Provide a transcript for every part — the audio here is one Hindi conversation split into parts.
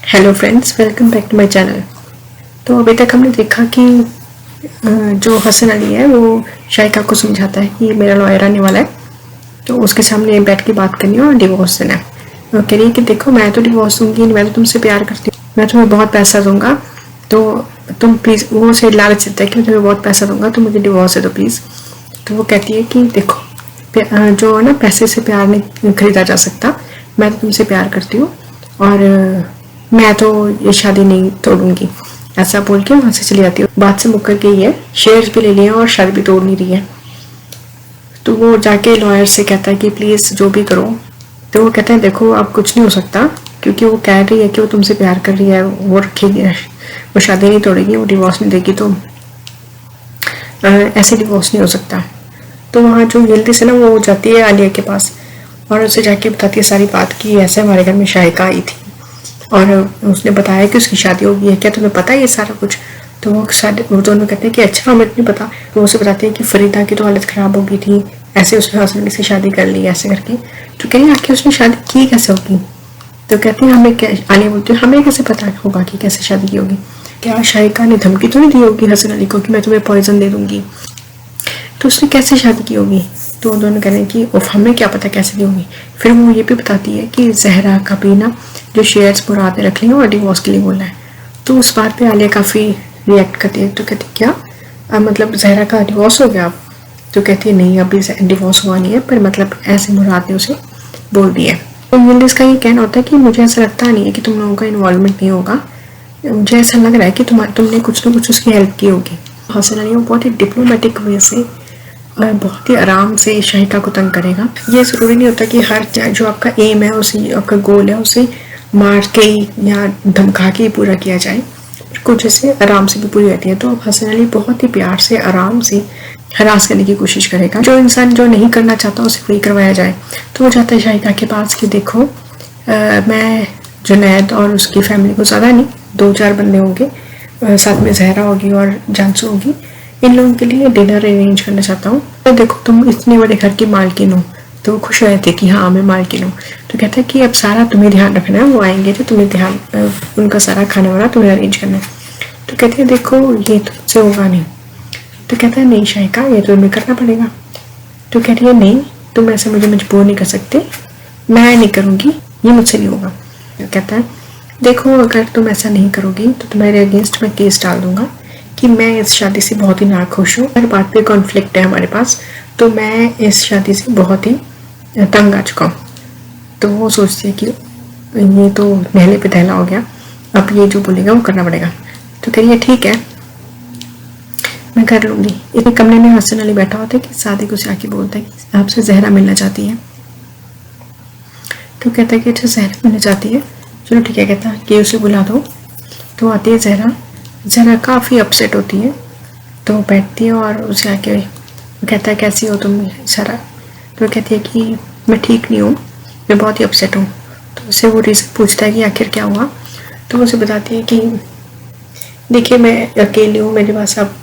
Hello friends, welcome back to my channel. तो अभी तक हमने देखा कि जो हसन अली है वो शाइका को समझाता है कि मेरा लॉयर आने वाला है, तो उसके सामने बैठ के बात करनी है और डिवोर्स देना है। वो कह रही है कि देखो, मैं तो डिवोर्स दूंगी, मैं तो तुमसे प्यार करती हूँ, मैं तुम्हें बहुत पैसा दूंगा, तो तुम प्लीज़, वो उसे लालच देता है कि मैं तुम्हें बहुत पैसा दूंगा, तो मुझे डिवोर्स दे दो प्लीज़। तो वो कहती है कि देखो, जो है ना, पैसे से प्यार नहीं खरीदा जा सकता, मैं तो तुमसे प्यार करती हूँ और मैं तो ये शादी नहीं तोड़ूंगी। ऐसा बोल के वहां से चली जाती है। बात से मुकर गई है, शेयर्स भी ले लिए और शादी भी तोड़ नहीं रही है। तो वो जाके लॉयर से कहता है कि प्लीज जो भी करो। तो वो कहते हैं देखो, अब कुछ नहीं हो सकता, क्योंकि वो कह रही है कि वो तुमसे प्यार कर रही है, वो रखेगी, वो शादी नहीं तोड़ेगी, वो डिवोर्स नहीं देगी, तो ऐसे डिवोर्स नहीं हो सकता। तो वहाँ जो जल्दी से ना वो जाती है आलिया के पास और उसे जाके बताती है सारी बात की ऐसे हमारे घर में शाइका आई थी और उसने बताया कि उसकी शादी हो गई है, क्या तुम्हें पता है ये सारा कुछ? तो वो दोनों कहते हैं कि अच्छा, हमें नहीं पता। तो उसे बताते हैं कि फरीदा की तो हालत ख़राब हो गई थी, ऐसे उसने हसन से शादी कर ली ऐसे करके। तो कह रही आखिर उसने शादी की कैसे होगी? तो कहते हैं हमें क्या, आलिया बोलती है हमें कैसे पता होगा कि कैसे शादी की होगी? क्या शाइका ने धमकी तो नहीं दी होगी हसन अली को कि मैं तुम्हें पॉइजन दे दूंगी? तो उसने कैसे शादी की होगी? तो दोनों कह रहे हैं कि उफ, हमें क्या पता कैसे दी होगी। फिर वो ये भी बताती है कि जहरा का भी ना जो शेयर्स मुराद ने रख लिए और डिवोर्स के लिए बोला है। तो उस बात पे आलिया काफ़ी रिएक्ट करती है। तो कहती क्या मतलब जहरा का डिवोर्स हो गया अब? तो कहती है नहीं, अभी डिवोर्स हुआ नहीं है, पर मतलब ऐसे मुराद ने उसे बोल दिया है। तो यिल्दिज़ का ये कहना होता है कि मुझे ऐसा लगता नहीं है कि तुम लोगों का इन्वॉल्वमेंट नहीं होगा, मुझे ऐसा लग रहा है कि तुमने कुछ ना कुछ उसकी हेल्प की होगी। हसन अली बहुत ही डिप्लोमेटिक वे से और बहुत ही आराम से शाहिका को तंग करेगा। ये ज़रूरी नहीं होता कि हर जो आपका एम है, उसी आपका गोल है, उसे मार के या धमका के ही पूरा किया जाए, कुछ ऐसे आराम से भी पूरी रहती है। तो हसन अली बहुत ही प्यार से आराम से हरास करने की कोशिश करेगा। जो इंसान जो नहीं करना चाहता उसे वही करवाया जाए। तो वो जाता है शाहिका के पास कि देखो, मैं जुनैद और उसकी फैमिली को, ज़्यादा नहीं, 2-4 बंदे होंगे, साथ में जहरा होगी और जानसू होगी, इन लोगों के लिए डिनर अरेंज करना चाहता हूँ। तो देखो, तुम इतने बड़े घर की मालकिन हो। तो वो खुश रहते कि हाँ, मैं मालकिन हूँ। तो कहता है कि अब सारा तुम्हें ध्यान रखना है, वो आएंगे तो तुम्हें ध्यान, उनका सारा खाना वाना तुम्हें अरेंज करना है। तो कहते हैं देखो, ये तो मुझसे होगा नहीं। तो कहता है नहीं शाइका, ये तो तुम्हें करना पड़ेगा। तो कहती है नहीं, तुम ऐसे मुझे मजबूर नहीं कर सकते, मैं नहीं करूँगी, ये मुझसे नहीं होगा। तो कहता है देखो, अगर तुम ऐसा नहीं करोगी तो तुम्हारे अगेंस्ट मैं केस डाल दूंगा कि मैं इस शादी से बहुत ही नाखुश हूँ, हर बात पे कॉन्फ्लिक्ट है हमारे पास, तो मैं इस शादी से बहुत ही तंग आ चुका हूँ। तो वो सोचती है कि ये तो नहले पे दहला हो गया, अब ये जो बोलेगा वो करना पड़ेगा। तो कह रही है ठीक है, मैं कर लूँगी। इतने कमरे में हसन अली बैठा होता है कि सादिक उसे आके बोलता है कि आपसे जहरा मिलना चाहती है। तो कहता है कि अच्छा, जहरा मिलना चाहती है, चलो ठीक है। कहता है कि उसे बुला दो। तो आती है जहरा। जहरा काफ़ी अपसेट होती है, तो बैठती है और उसे आके कहता है कैसी हो तुम सारा? तो कहती है कि मैं ठीक नहीं हूँ, मैं बहुत ही अपसेट हूँ। तो उसे वो रीज़न पूछता है कि आखिर क्या हुआ? तो उसे बताती है कि देखिए, मैं अकेली हूँ, मेरे पास अब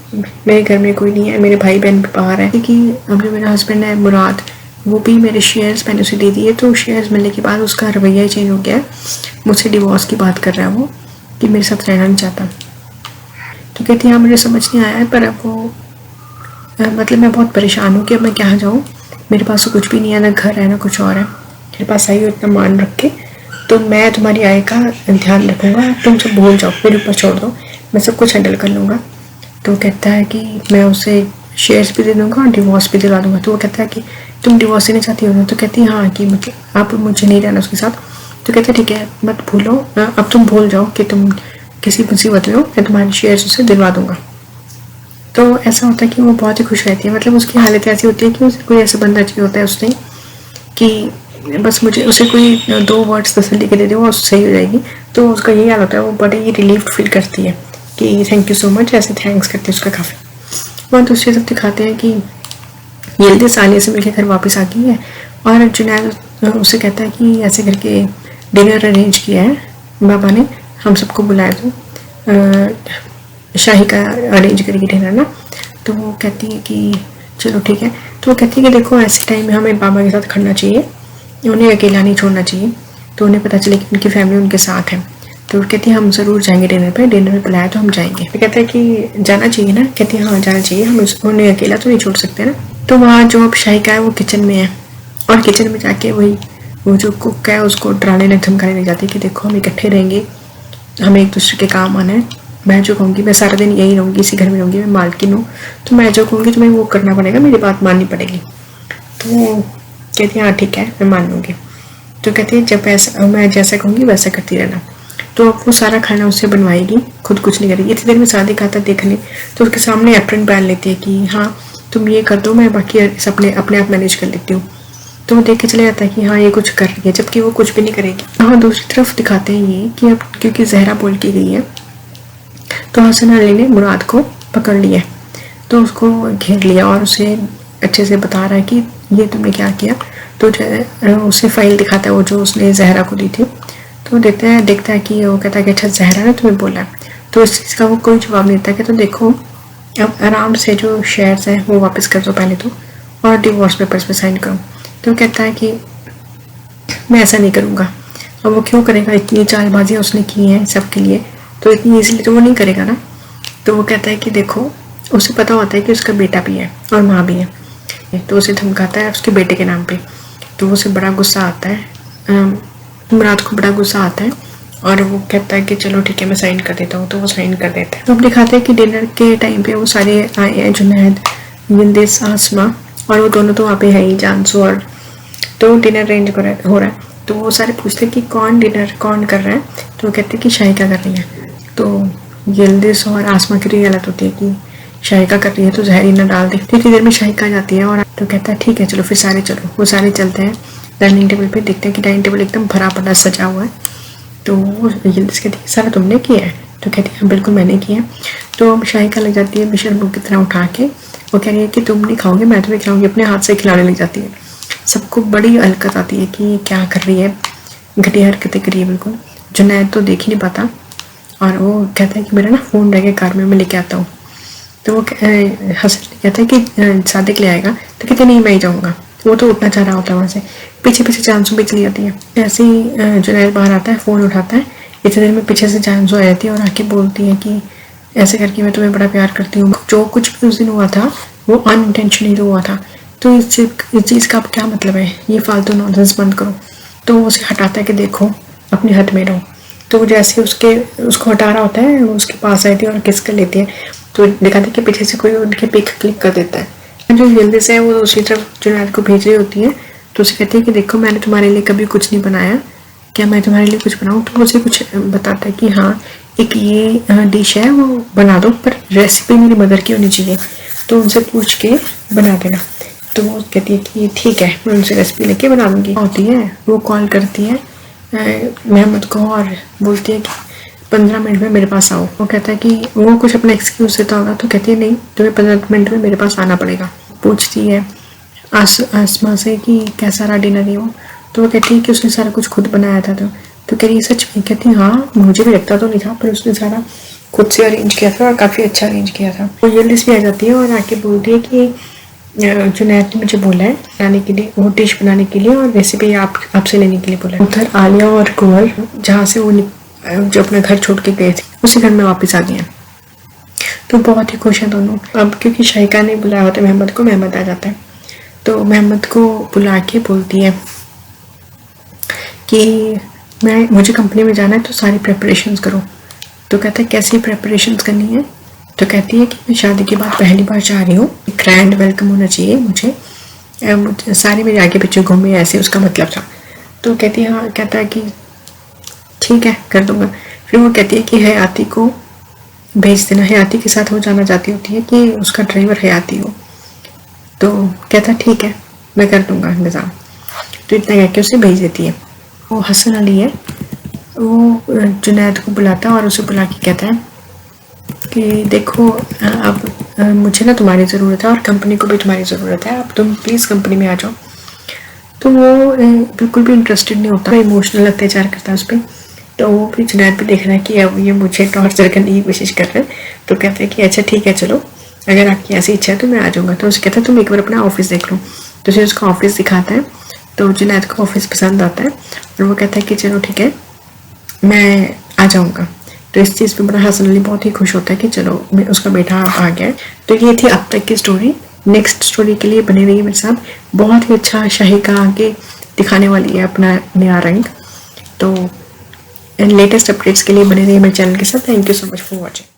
मेरे घर में कोई नहीं है, मेरे भाई बहन भी बाहर है, क्योंकि अब जो मेरा हस्बैंड है मुराद, वो भी मेरे शेयर्स मैंने उसे दे दिए। तो शेयर्स मिलने के बाद उसका रवैया ही चेंज हो गया है, मुझसे डिवोर्स की बात कर रहा है वो, कि मेरे साथ रहना नहीं चाहता। तो कहती है हाँ, मुझे समझ नहीं आया है, पर अब वो मतलब मैं बहुत परेशान हूँ कि अब मैं कहाँ जाऊँ, मेरे पास तो कुछ भी नहीं है, ना घर है ना कुछ और है, मेरे पास आई हो इतना मान रख के, तो मैं तुम्हारी आय का ध्यान रखूँगा, तुम सब भूल जाओ, मेरे ऊपर छोड़ दो, मैं सब कुछ हैंडल कर लूँगा। तो कहता है कि मैं उसे शेयर्स भी दे दूँगा और डिवोर्स भी दिला दूँगा। तो वो कहता है कि तुम डिवोर्स देना चाहती हो ना? तो कहती है हाँ, कि मतलब आप मुझे नहीं रहना उसके साथ। तो कहते हैं ठीक है, मत भूलो, अब तुम भूल जाओ कि तुम किसी मुसीबत में हो, मैं तुम्हारे शेयर्स उसे दिलवा दूँगा। तो ऐसा होता है कि वो बहुत ही खुश रहती है। मतलब उसकी हालत ऐसी होती है कि उसे कोई ऐसा बंदा चाहिए होता है उसने, कि बस मुझे उसे कोई 2 वर्ड्स तसल्ली के दे दे, वो सही हो जाएगी। तो उसका यही हाल होता है, वो बड़ी ही रिलीफ फील करती है कि थैंक यू सो मच, ऐसे थैंक्स करती है उसका काफ़ी। वहाँ दूसरी तरफ दिखाते हैं कि यिल्दिज़ आलिया से मिलकर घर वापस आ गई है और जुनैद उसे कहता है कि ऐसे करके डिनर अरेंज किया है बाबा ने, हम सबको बुलाया, तो शाहिका अरेंज करेगी डिनर ना। तो वो कहती है कि चलो ठीक है। तो वो कहती है कि देखो, ऐसे टाइम में हमें बाबा के साथ खड़ना चाहिए, उन्हें अकेला नहीं छोड़ना चाहिए, तो उन्हें पता चले कि उनकी फैमिली उनके साथ है, तो कहती है हम ज़रूर जाएंगे डिनर पे बुलाया तो हम जाएंगे। तो कहता है कि जाना चाहिए ना, कहती है हाँ जाना चाहिए, हम उन्हें अकेला तो नहीं छोड़ सकते ना। तो वहाँ जो अब शाहिका है वो किचन में है, और किचन में जाके वही वो जो कुक है उसको डराने लग धमकाने लग जाती है कि देखो हम इकट्ठे रहेंगे, हमें एक दूसरे के काम आना है, मैं जो कहूँगी मैं सारा दिन यही रहूँगी, इसी घर में रहूँगी, मैं मालकिन हूँ, तो मैं जो कहूँगी तुम्हें वो करना पड़ेगा, मेरी बात माननी पड़ेगी। तो कहती है हाँ ठीक है मैं मान लूँगी। तो कहती है जब ऐसा मैं जैसा कहूँगी वैसा करती रहना। तो अब वो सारा खाना उससे बनवाएगी, खुद कुछ नहीं करेगी। इतनी देर में सादिक आता देखने, तो उसके सामने एप्रन पहन लेती है कि हाँ तुम ये कर दो, मैं बाकी अपने आप मैनेज कर लेती हूँ। तो वो देख के चले जाता है कि हाँ ये कुछ कर रही है, जबकि वो कुछ भी नहीं करेगी। हाँ दूसरी तरफ दिखाते हैं ये कि अब क्योंकि जहरा बोल के गई है तो हसन अली ने मुराद को पकड़ लिया, तो उसको घेर लिया और उसे अच्छे से बता रहा है कि ये तुमने क्या किया। तो उसे फाइल दिखाता है वो जो उसने जहरा को दी थी। तो देखता है कि वो कहता है कि अच्छा जहरा ने तुम्हें बोला है। तो इस चीज़ का वो कोई जवाब नहीं देता कि तो देखो अब आराम से जो शेयर्स हैं वो वापस कर दो पहले तो, और डिवोर्स पेपर्स पे साइन करो। तो कहता है कि मैं ऐसा नहीं करूँगा। अब वो क्यों करेगा, इतनी चालबाजियाँ उसने की हैं सबके लिए, तो इतनी ईजिली तो वो नहीं करेगा ना। तो वो कहता है कि देखो उसे पता होता है कि उसका बेटा भी है और माँ भी है, तो उसे धमकाता है उसके बेटे के नाम पे। तो उसे बड़ा गुस्सा आता है, मुराद को बड़ा गुस्सा आता है और वो कहता है कि चलो ठीक है मैं साइन कर देता हूँ। तो वो साइन कर देता है। तो अब दिखाते हैं कि डिनर के टाइम पे वो सारे आए हैं, जुनैद, यिल्दिज़, आसमा, और वो दोनों तो वहाँ पे है ही, जानसू। और तो डिनर अरेंज हो रहा है। तो वो सारे पूछते हैं कि कौन कर रहा है। तो वो कहते हैं कि शाहिका कर रही है। तो यिल्दिज़ और आसमा की गलत होती है कि शाहिका कर रही है तो जहरी ना डाल दे। इतनी देर में शाहिका जाती है और तो कहता है ठीक है चलो फिर सारे चलो। वो सारे चलते हैं डाइनिंग टेबल पे, देखते हैं कि डाइनिंग टेबल एकदम भरा पड़ा सजा हुआ है। तो यिल्दिज़ कहती है सारा तुमने किया है? तो कहती है हाँ बिल्कुल मैंने किया है। तो अब शाहिका लग जाती है बेशर्मों की तरह उठा के, वो कह रही है कि तुम नहीं खाओगे मैं तुम्हें खिलाऊंगी, अपने हाथ से खिलाने लग जाती है। सबको बड़ी हलकत आती है कि क्या कर रही है, घटिया हरकतें करी है बिल्कुल। जुनैद तो देख ही नहीं पाता और वो कहता है कि मेरा ना फ़ोन रह गया कार में, मैं लेके आता हूँ। तो वो हसन कहता है कि सादिक ले आएगा। तो कहते नहीं मैं ही जाऊँगा। वो तो उठना चाह रहा होता है वहाँ से, पीछे जानसू भी चली जाती है। ऐसे ही जुनैद बाहर आता है, फ़ोन उठाता है। इतनी देर में पीछे से जानसू आ जाती है और आके बोलती है कि ऐसे करके मैं तुम्हें बड़ा प्यार करती हूँ, जो कुछ भी उस दिन हुआ था वो अनइंटेंशनली हुआ था, तो इस चीज़ का अब क्या मतलब है, ये फालतू नॉनसेंस बंद करो। तो वो उसे हटाता है कि देखो अपने हद में रहो। तो जैसे उसको हटा रहा होता है वो उसके पास आती है और किस कर लेती है। तो दिखाते कि पीछे से कोई उनके पिक क्लिक कर देता है। जो यिल्दिज़ है वो दूसरी तरफ जुनैद को भेज रही होती है। तो उसे कहती है कि देखो मैंने तुम्हारे लिए कभी कुछ नहीं बनाया, क्या मैं तुम्हारे लिए कुछ बनाऊँ? तो उसे कुछ बताता है कि हाँ एक ये डिश है वो बना दो, पर रेसिपी मेरी मदर की होनी चाहिए, तो उनसे पूछ के बना देना। तो वो कहती है कि ठीक है मैं उनसे रेसिपी लेके बना दूँगी। होती है वो कॉल करती है महमूद को और बोलती है कि 15 मिनट में मेरे पास आओ। वो कहता है कि वो कुछ अपना एक्सक्यूज देता होगा। तो कहती है नहीं तुम्हें 15 मिनट में मेरे पास आना पड़ेगा। पूछती है आसमा से कि कैसा रहा डिनर है वो। तो वो कहती है कि उसने सारा कुछ खुद बनाया था। तो कह रही है सच में? कहती है हाँ मुझे भी लगता तो नहीं था, पर उसने सारा खुद से अरेंज किया था और काफ़ी अच्छा अरेंज किया था। वो यिल्दिज़ भी आ जाती है और आके बोलती है कि जुनैद ने मुझे बोला है बनाने के लिए, वो डिश बनाने के लिए और रेसिपी आपसे लेने के लिए बोला है। उधर आलिया और कुंवर जहाँ से वो जो अपना घर छोड़ के गए थे उसी घर में वापस आ गए हैं। तो बहुत ही खुश हैं दोनों। अब क्योंकि शाहिका ने बुलाया होता है महमूद को, महमूद आ जाता है। तो महमूद को बुला के बोलती है कि मुझे कंपनी में जाना है तो सारी प्रेपरेशंस करो। तो कहता है कैसी प्रेपरेशंस करनी है? तो कहती है कि मैं शादी के बाद पहली बार जा रही हूँ, ग्रैंड वेलकम होना चाहिए मुझे सारे मेरे आगे पीछे घूमे, ऐसे उसका मतलब था। तो कहती है हाँ, कहता है कि ठीक है कर दूंगा। फिर वो कहती है कि हयाती को भेज देना, हयाती के साथ वो जाना चाहती होती है कि उसका ड्राइवर हयाती हो। तो कहता है ठीक है मैं कर दूंगा इंतज़ाम। तो इतना कह के उसे भेज देती है। वो हसन अली है, वो जुनैद को बुलाता है और उसे बुला के कहता है कि देखो अब मुझे ना तुम्हारी ज़रूरत है और कंपनी को भी तुम्हारी ज़रूरत है, अब तुम प्लीज़ कंपनी में आ जाओ। तो वो बिल्कुल भी इंटरेस्टेड नहीं होता, इमोशनल अत्याचार करता है उस पर। तो वो भी जुनैद भी देख रहा है कि अब ये मुझे टॉर्चर करने की कोशिश कर रहे हैं। तो कहते हैं कि अच्छा ठीक है चलो, अगर आपकी ऐसी इच्छा है तो मैं आ जाऊँगा। तो उसे कहता है तुम एक बार अपना ऑफिस देख लो। तो उसे उसका ऑफिस दिखाता है। तो जुनैद को ऑफिस पसंद आता है और वो कहता है कि चलो ठीक है मैं आ जाऊँगा। तो इस चीज़ पे बड़ा हसन अली बहुत ही खुश होता है कि चलो उसका बेटा आ गया। तो ये थी अब तक की स्टोरी। नेक्स्ट स्टोरी के लिए बने रहिए मेरे साथ। बहुत ही अच्छा शाहिका आगे दिखाने वाली है अपना नया रंग। तो लेटेस्ट अपडेट्स के लिए बने रहिए मेरे चैनल के साथ। Thank you so much for watching.